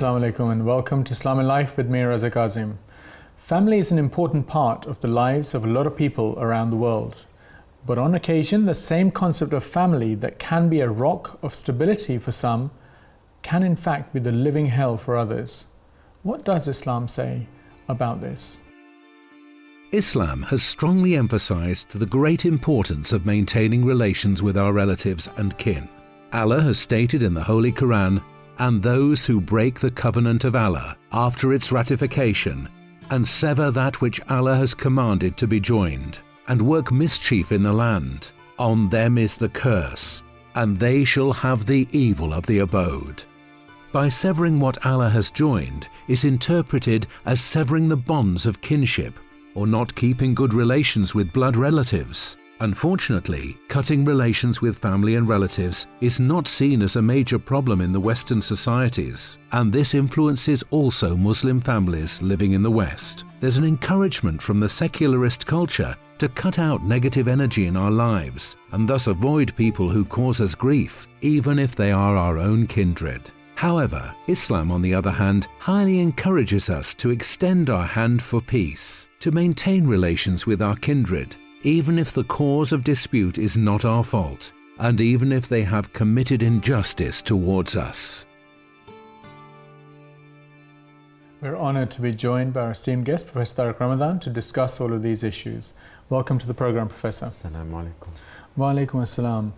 Assalamu alaikum and welcome to Islam in Life with me, Raza Kazim. Family is an important part of the lives of a lot of people around the world. But on occasion, the same concept of family that can be a rock of stability for some can in fact be the living hell for others. What does Islam say about this? Islam has strongly emphasized the great importance of maintaining relations with our relatives and kin. Allah has stated in the Holy Quran, "And those who break the covenant of Allah after its ratification, and sever that which Allah has commanded to be joined, and work mischief in the land, on them is the curse, and they shall have the evil of the abode." By severing what Allah has joined is interpreted as severing the bonds of kinship, or not keeping good relations with blood relatives. Unfortunately, cutting relations with family and relatives is not seen as a major problem in the Western societies, and this influences also Muslim families living in the West. There's an encouragement from the secularist culture to cut out negative energy in our lives, and thus avoid people who cause us grief, even if they are our own kindred. However, Islam, on the other hand, highly encourages us to extend our hand for peace, to maintain relations with our kindred, even if the cause of dispute is not our fault, and even if they have committed injustice towards us. We're honored to be joined by our esteemed guest, Professor Tariq Ramadan, to discuss all of these issues. Welcome to the program, Professor. Assalamu alaikum. Wa alaikum assalam. I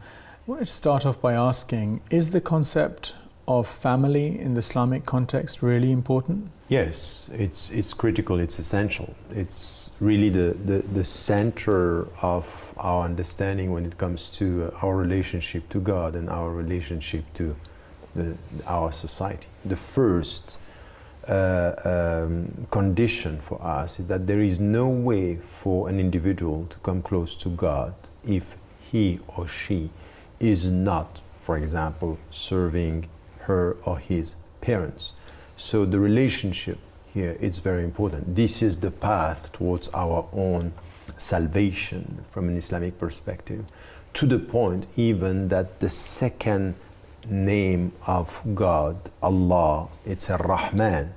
wanted to start off by asking, is the concept of family in the Islamic context really important? Yes, it's critical, it's essential. It's really the center of our understanding when it comes to our relationship to God and our relationship to our society. The first condition for us is that there is no way for an individual to come close to God if he or she is not, for example, serving her or his parents. So the relationship here is very important. This is the path towards our own salvation from an Islamic perspective, to the point even that the second name of God, Allah, it's Ar-Rahman.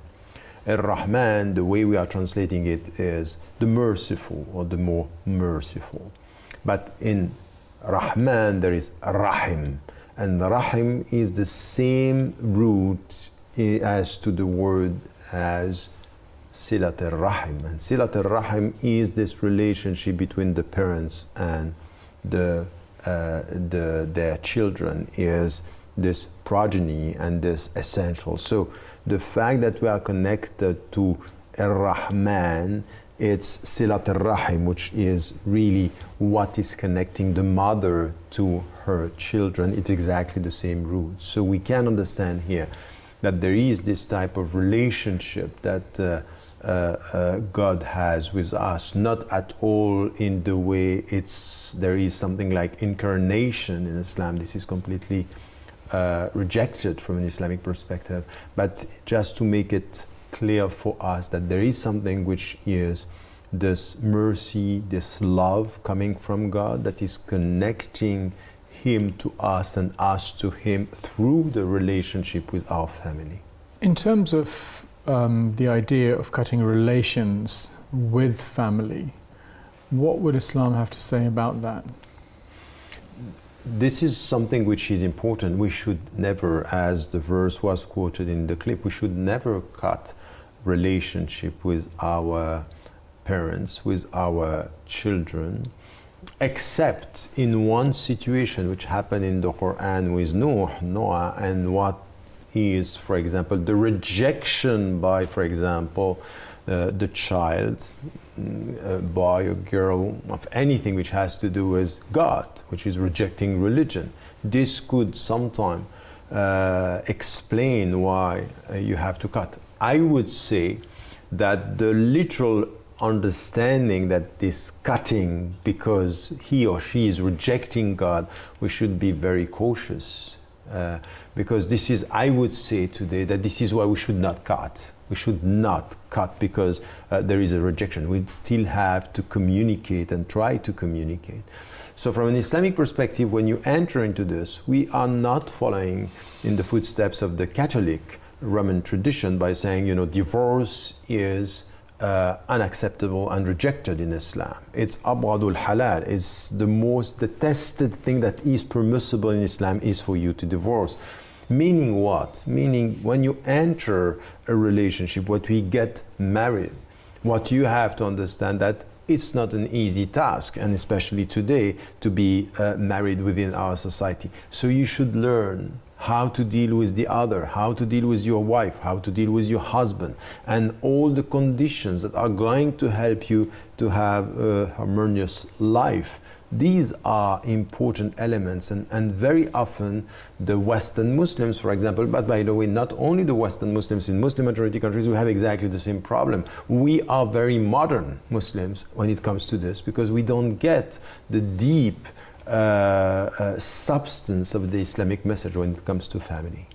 Ar-Rahman, the way we are translating it is the merciful or the more merciful. But in Rahman there is Rahim. And Rahim is the same root as to the word as Surat Ar-Rad. And Surat Ar-Rad is this relationship between the parents and their children, is this progeny and this essential. So the fact that we are connected to Ar-Rahman, it's Silat Ar-Rahim, which is really what is connecting the mother to her children. It's exactly the same root. So we can understand here that there is this type of relationship that God has with us, not at all in the way there is something like incarnation in Islam. This is completely rejected from an Islamic perspective. But just to make it clear for us that there is something which is this mercy, this love coming from God that is connecting Him to us and us to Him through the relationship with our family. In terms of the idea of cutting relations with family, what would Islam have to say about that? This is something which is important. We should never, as the verse was quoted in the clip, we should never cut relationship with our parents, with our children, except in one situation which happened in the Quran with Noah, and what is, for example, the rejection by, for example, the child, a boy or girl, of anything which has to do with God, which is rejecting religion. This could sometime explain why you have to cut. I would say that the literal understanding that this cutting because he or she is rejecting God, we should be very cautious, because this is, I would say today, that this is why we should not cut. We should not cut because there is a rejection. We still have to communicate and try to communicate. So from an Islamic perspective, when you enter into this, we are not following in the footsteps of the Catholic Roman tradition by saying, divorce is unacceptable and rejected in Islam. It's abadul halal. It's the most detested thing that is permissible in Islam is for you to divorce. Meaning what? Meaning when you enter a relationship, when we get married, what you have to understand that it's not an easy task, and especially today, to be married within our society. So you should learn how to deal with the other, how to deal with your wife, how to deal with your husband, and all the conditions that are going to help you to have a harmonious life. These are important elements, and very often the Western Muslims, for example, but by the way, not only the Western Muslims, in Muslim majority countries, we have exactly the same problem. We are very modern Muslims when it comes to this, because we don't get the deep substance of the Islamic message when it comes to family.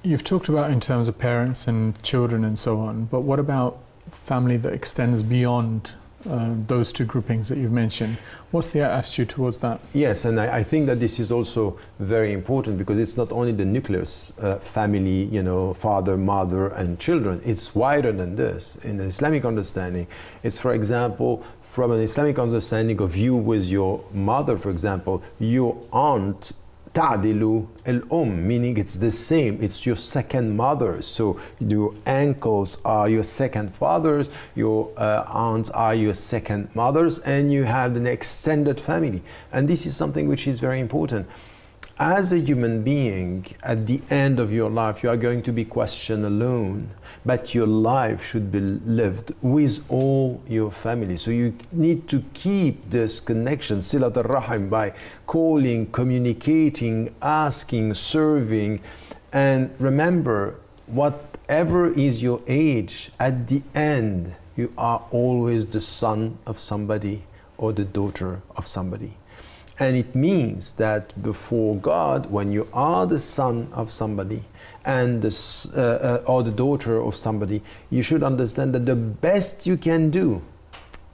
You've talked about in terms of parents and children and so on, but what about family that extends beyond those two groupings that you've mentioned? What's the attitude towards that? Yes, and I think that this is also very important, because it's not only the nucleus family, father, mother, and children. It's wider than this. In the Islamic understanding, it's, for example, from an Islamic understanding of you with your mother, for example, your aunt ta'dilu al-um, meaning it's the same, it's your second mother. So your uncles are your second fathers, your aunts are your second mothers, and you have an extended family. And this is something which is very important. As a human being, at the end of your life, you are going to be questioned alone, but your life should be lived with all your family. So you need to keep this connection, Surat Ar-Rad, by calling, communicating, asking, serving. And remember, whatever is your age, at the end, you are always the son of somebody or the daughter of somebody. And it means that before God, when you are the son of somebody and or the daughter of somebody, you should understand that the best you can do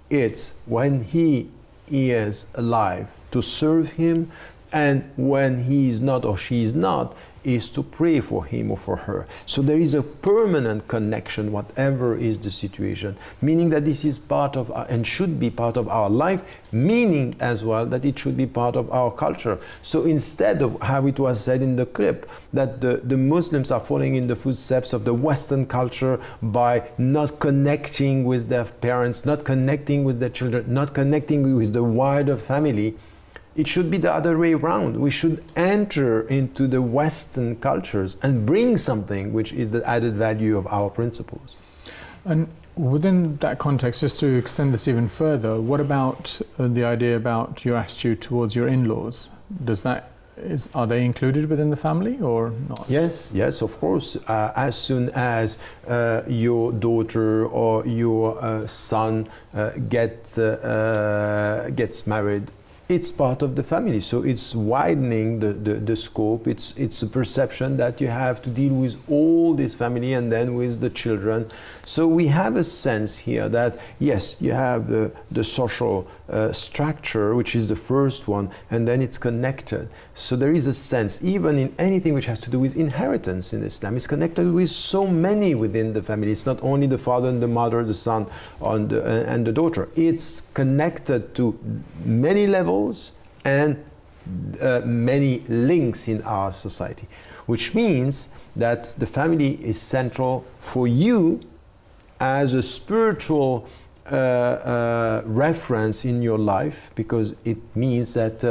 is when he is alive to serve him, and when he is not or she is not, is to pray for him or for her. So there is a permanent connection, whatever is the situation, meaning that this is part of and should be part of our life, meaning as well that it should be part of our culture. So instead of how it was said in the clip, that the Muslims are following in the footsteps of the Western culture by not connecting with their parents, not connecting with their children, not connecting with the wider family, it should be the other way around. We should enter into the Western cultures and bring something which is the added value of our principles. And within that context, just to extend this even further, what about the idea about your attitude towards your in-laws? Are they included within the family or not? Yes, of course. As soon as your daughter or your son gets married, it's part of the family. So it's widening the scope. It's a perception that you have to deal with all this family and then with the children. So we have a sense here that yes, you have the social structure, which is the first one, and then it's connected. So there is a sense, even in anything which has to do with inheritance in Islam, it's connected with so many within the family. It's not only the father and the mother, the son and the daughter. It's connected to many levels and many links in our society, which means that the family is central for you as a spiritual reference in your life, because it means that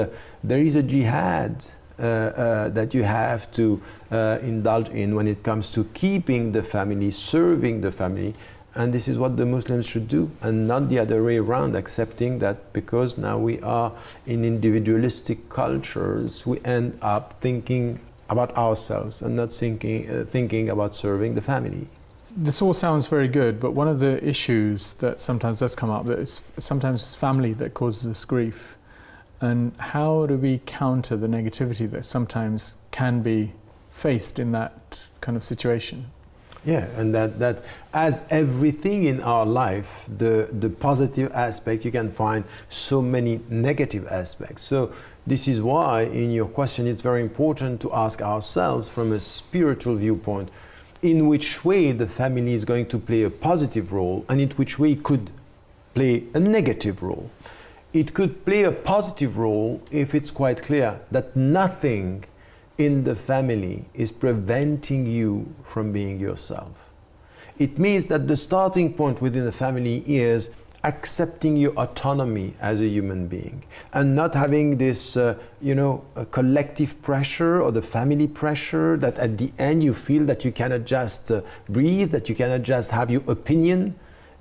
there is a jihad that you have to indulge in when it comes to keeping the family, serving the family. And this is what the Muslims should do, and not the other way around, accepting that because now we are in individualistic cultures, we end up thinking about ourselves and not thinking about serving the family. This all sounds very good, but one of the issues that sometimes does come up, that it's sometimes family that causes us grief. And how do we counter the negativity that sometimes can be faced in that kind of situation? Yeah, and that as everything in our life, the positive aspect, you can find so many negative aspects. So this is why in your question it's very important to ask ourselves from a spiritual viewpoint, in which way the family is going to play a positive role and in which way it could play a negative role. It could play a positive role if it's quite clear that nothing in the family is preventing you from being yourself. It means that the starting point within the family is accepting your autonomy as a human being and not having this, a collective pressure or the family pressure that at the end you feel that you cannot just breathe, that you cannot just have your opinion.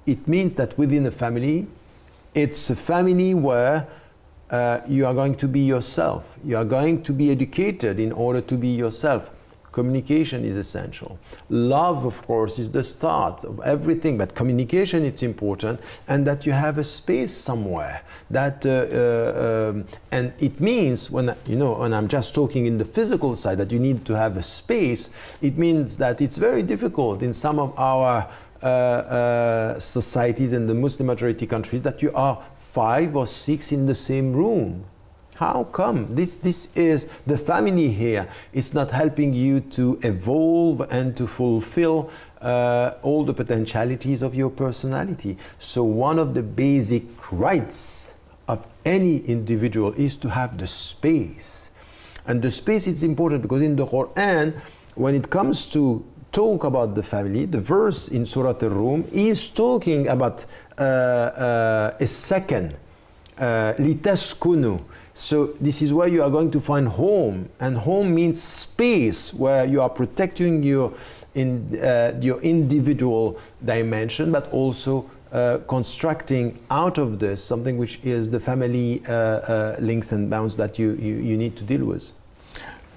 It means that within the family, it's a family where you are going to be yourself. You are going to be educated in order to be yourself. Communication is essential. Love, of course, is the start of everything, but communication is important, and that you have a space somewhere. That and it means when I'm just talking in the physical side, that you need to have a space. It means that it's very difficult in some of our societies in the Muslim majority countries that you are 5 or 6 in the same room. How come? This is the family here. It's not helping you to evolve and to fulfill all the potentialities of your personality. So one of the basic rights of any individual is to have the space. And the space is important because in the Quran, when it comes to talk about the family, the verse in Surat Ar-Rad is talking about a second, litaskunu. So this is where you are going to find home, and home means space where you are protecting your individual dimension, but also constructing out of this something which is the family links and bounds that you need to deal with.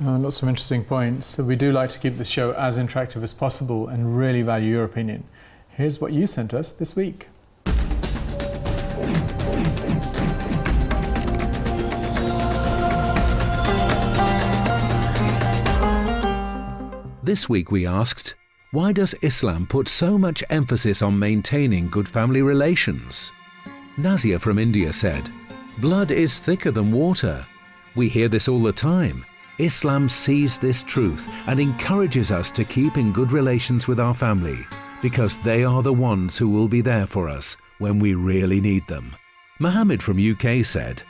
Lots of interesting points. So we do like to keep the show as interactive as possible and really value your opinion. Here's what you sent us this week. This week we asked, why does Islam put so much emphasis on maintaining good family relations? Nazia from India said, blood is thicker than water. We hear this all the time. Islam sees this truth and encourages us to keep in good relations with our family because they are the ones who will be there for us when we really need them. Mohammed from UK said,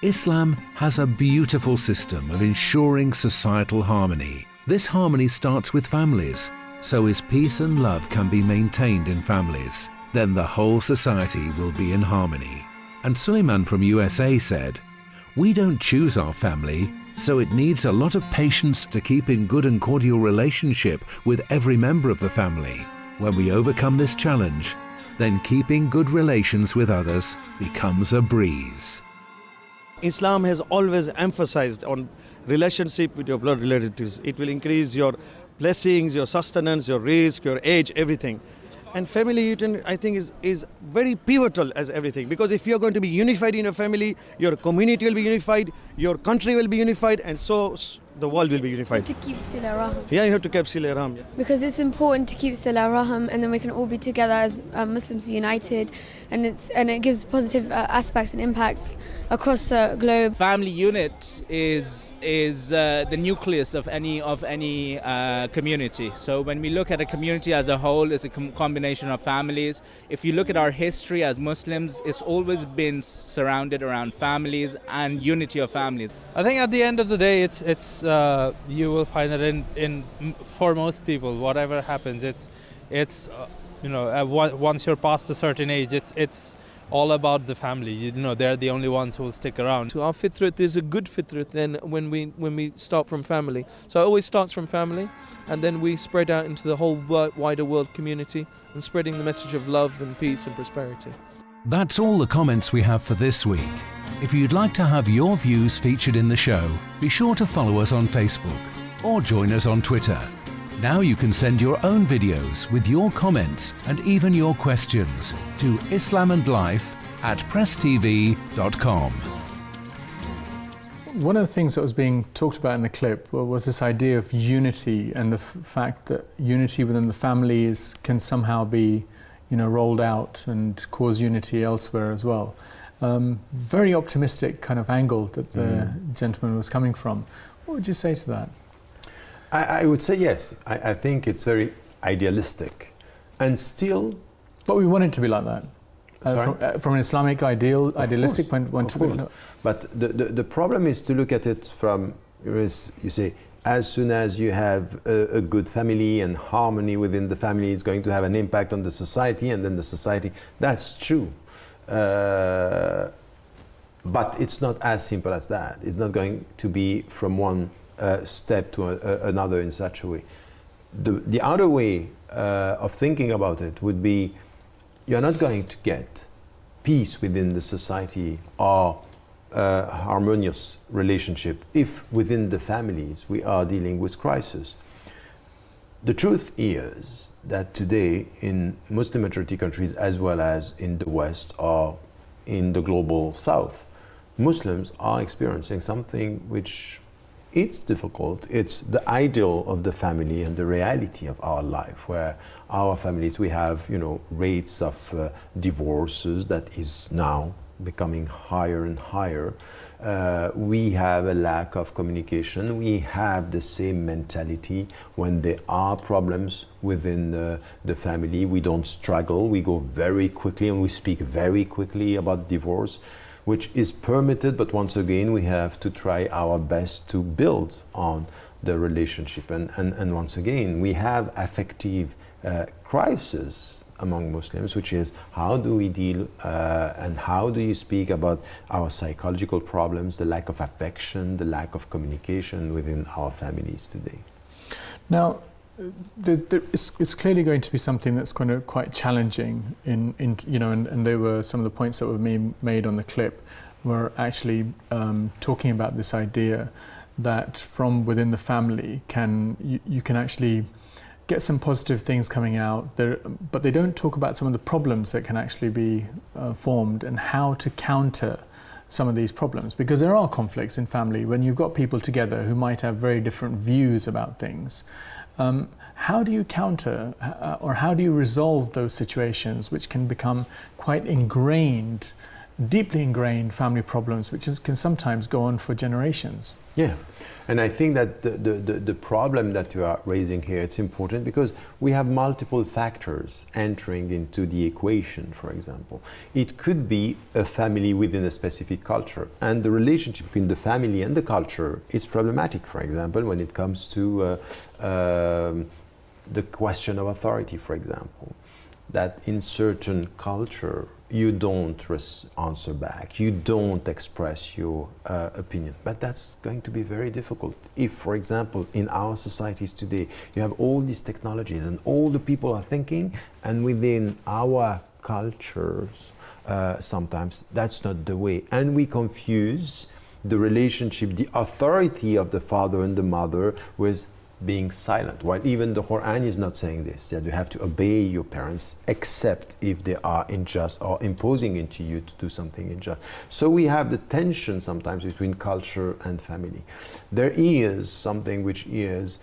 Islam has a beautiful system of ensuring societal harmony. This harmony starts with families, so as peace and love can be maintained in families, then the whole society will be in harmony. And Suleiman from USA said, we don't choose our family, so it needs a lot of patience to keep in good and cordial relationship with every member of the family. When we overcome this challenge, then keeping good relations with others becomes a breeze. Islam has always emphasized on relationship with your blood relatives. It will increase your blessings, your sustenance, your risk, your age, everything. And family unit, I think, is very pivotal as everything. Because if you're going to be unified in a family, your community will be unified, your country will be unified, and so the world will be unified. To keep Sila Rahim. Yeah, you have to keep Sila Rahim. Yeah. Because it's important to keep Sila Rahim, and then we can all be together as Muslims united, and it gives positive aspects and impacts across the globe. Family unit is the nucleus of any community. So when we look at a community as a whole, it's a combination of families. If you look at our history as Muslims, it's always been surrounded around families and unity of families. I think at the end of the day, it's you will find that in for most people, whatever happens, it's once you're past a certain age, it's all about the family. They're the only ones who will stick around. So our fitrat is a good fitrat then when we start from family. So it always starts from family, and then we spread out into the whole wider world community and spreading the message of love and peace and prosperity. That's all the comments we have for this week. If you'd like to have your views featured in the show, be sure to follow us on Facebook or join us on Twitter. Now you can send your own videos with your comments and even your questions to islamandlife@presstv.com. One of the things that was being talked about in the clip was this idea of unity and the fact that unity within the families can somehow be, rolled out and cause unity elsewhere as well. Very optimistic kind of angle that the gentleman was coming from. What would you say to that? I would say yes. I think it's very idealistic. And still... But we want it to be like that. From an Islamic idealistic point of view. But the problem is to look at it from, you say, as soon as you have a good family and harmony within the family, it's going to have an impact on the society, and then the society, that's true. But it's not as simple as that. It's not going to be from one step to another in such a way. The other way of thinking about it would be, you're not going to get peace within the society or harmonious relationship if within the families we are dealing with crisis. The truth is that today in Muslim majority countries, as well as in the West or in the global South, Muslims are experiencing something which it's difficult. It's the ideal of the family and the reality of our life, where our families, we have, rates of divorces that is now becoming higher and higher. We have a lack of communication. We have the same mentality. When there are problems within the family, we don't struggle. We go very quickly and we speak very quickly about divorce, which is permitted, but once again we have to try our best to build on the relationship. And once again, we have affective crisis among Muslims, which is how do we deal and how do you speak about our psychological problems, the lack of affection, the lack of communication within our families today. Now, it's clearly going to be something that's going to be quite challenging and there were some of the points that were made on the clip were actually talking about this idea that from within the family you can actually get some positive things coming out there, but they don't talk about some of the problems that can actually be formed and how to counter some of these problems, because there are conflicts in family when you've got people together who might have very different views about things. How do you counter or how do you resolve those situations which can become quite ingrained, deeply ingrained family problems, which can sometimes go on for generations? Yeah, and I think that the problem that you are raising here, it's important because we have multiple factors entering into the equation. For example, it could be a family within a specific culture, and the relationship between the family and the culture is problematic. For example, when it comes to the question of authority, for example, that in certain culture you don't answer back, you don't express your opinion. But that's going to be very difficult if, for example, in our societies today, you have all these technologies and all the people are thinking, and within our cultures, sometimes that's not the way. And we confuse the relationship, the authority of the father and the mother with being silent, while even the Quran is not saying this, that you have to obey your parents except if they are unjust or imposing into you to do something unjust. So we have the tension sometimes between culture and family. There is something which is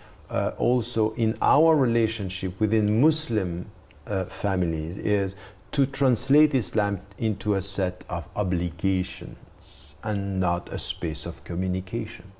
also in our relationship within Muslim families, is to translate Islam into a set of obligations and not a space of communication.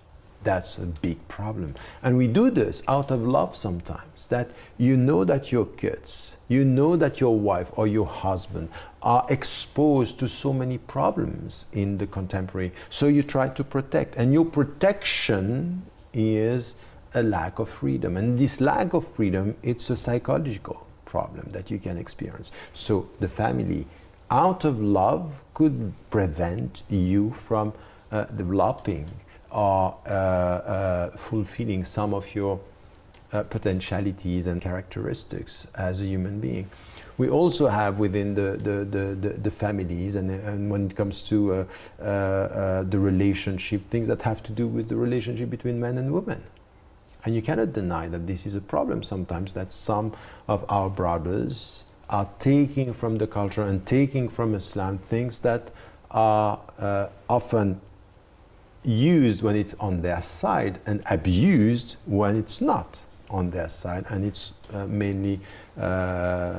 That's a big problem. And we do this out of love sometimes, that you know that your kids, you know that your wife or your husband are exposed to so many problems in the contemporary, so you try to protect. And your protection is a lack of freedom. And this lack of freedom, it's a psychological problem that you can experience. So the family, out of love, could prevent you from developing or fulfilling some of your potentialities and characteristics as a human being. We also have within the families, and when it comes to the relationship, things that have to do with the relationship between men and women. And you cannot deny that this is a problem sometimes, that some of our brothers are taking from the culture and taking from Islam things that are often used when it's on their side and abused when it's not on their side, and it's mainly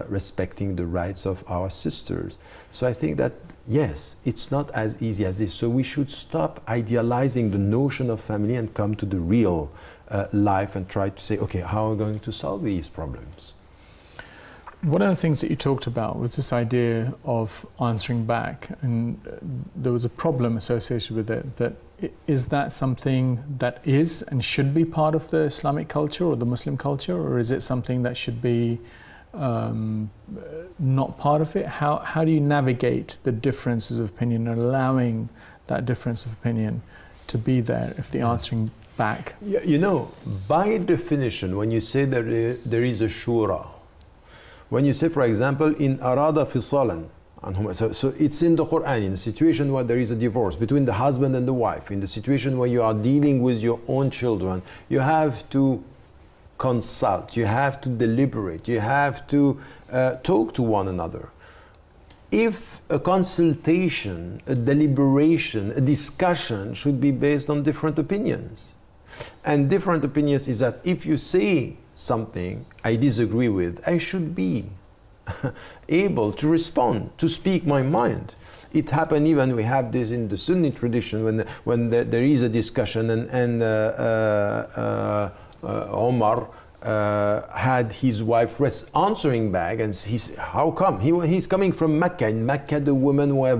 respecting the rights of our sisters. So I think that yes, it's not as easy as this. So we should stop idealizing the notion of family and come to the real life and try to say, okay, how are we going to solve these problems? One of the things that you talked about was this idea of answering back, and there was a problem associated with it. Is that something that is and should be part of the Islamic culture or the Muslim culture, or is it something that should be not part of it? How do you navigate the differences of opinion and allowing that difference of opinion to be there if the answering back? You know, by definition, when you say that there is a shura, when you say, for example, in arada fisalan, so it's in the Quran, in a situation where there is a divorce between the husband and the wife, in the situation where you are dealing with your own children, you have to consult, you have to deliberate, you have to talk to one another. If a consultation, a deliberation, a discussion should be based on different opinions, and different opinions is that if you say something I disagree with, I should be able to respond, to speak my mind. It happened even, we have this in the Sunni tradition, when there is a discussion and Omar had his wife answering back, and he's, how come? He's coming from Mecca. In Mecca, the women were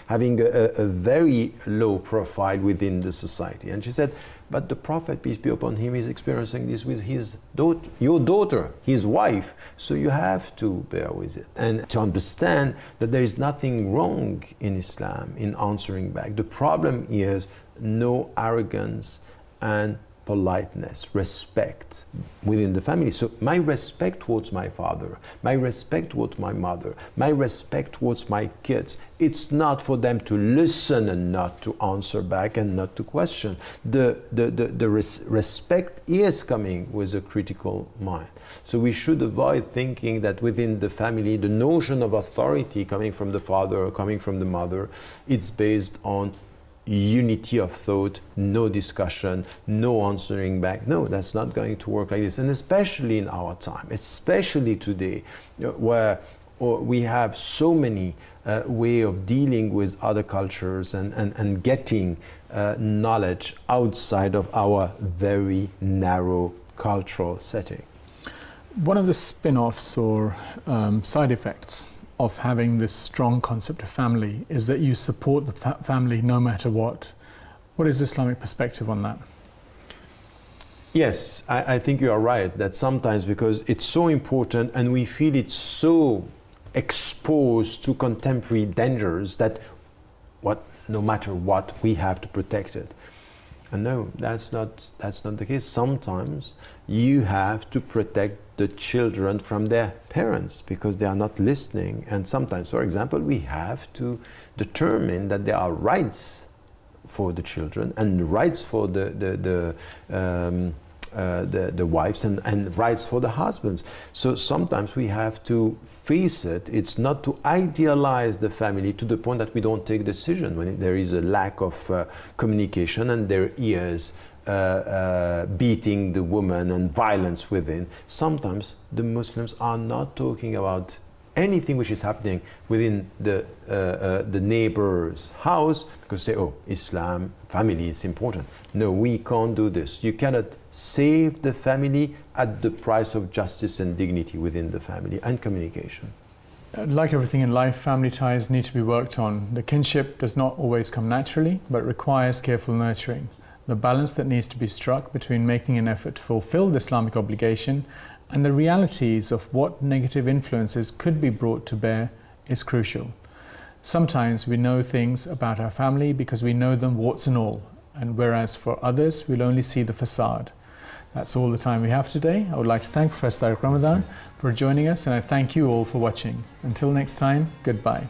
having a very low profile within the society. And she said, but the Prophet, peace be upon him, is experiencing this with his daughter, your daughter, his wife. So you have to bear with it. And to understand that there is nothing wrong in Islam in answering back. The problem is no arrogance and politeness, respect within the family. So my respect towards my father, my respect towards my mother, my respect towards my kids, it's not for them to listen and not to answer back and not to question. The respect is coming with a critical mind. So we should avoid thinking that within the family, the notion of authority coming from the father or coming from the mother, it's based on unity of thought, no discussion, no answering back. No, that's not going to work like this. And especially in our time, especially today, where we have so many way of dealing with other cultures and getting knowledge outside of our very narrow cultural setting. One of the spin-offs or side effects of having this strong concept of family is that you support the family no matter what. What is the Islamic perspective on that? Yes, I think you are right that sometimes, because it's so important and we feel it's so exposed to contemporary dangers, that no matter what, we have to protect it. And no, that's not the case. Sometimes you have to protect the children from their parents because they are not listening. And sometimes, for example, we have to determine that there are rights for the children and rights for the wives and rights for the husbands. So sometimes we have to face it. It's not to idealize the family to the point that we don't take decision when there is a lack of communication and there is beating the woman and violence within. Sometimes the Muslims are not talking about anything which is happening within the neighbor's house because they say, oh, Islam, family is important. No, we can't do this. You cannot save the family at the price of justice and dignity within the family and communication. Like everything in life, family ties need to be worked on. The kinship does not always come naturally, but requires careful nurturing. The balance that needs to be struck between making an effort to fulfill the Islamic obligation and the realities of what negative influences could be brought to bear is crucial. Sometimes we know things about our family because we know them warts and all, and whereas for others we'll only see the facade. That's all the time we have today. I would like to thank Professor Tariq Ramadan for joining us, and I thank you all for watching. Until next time, goodbye.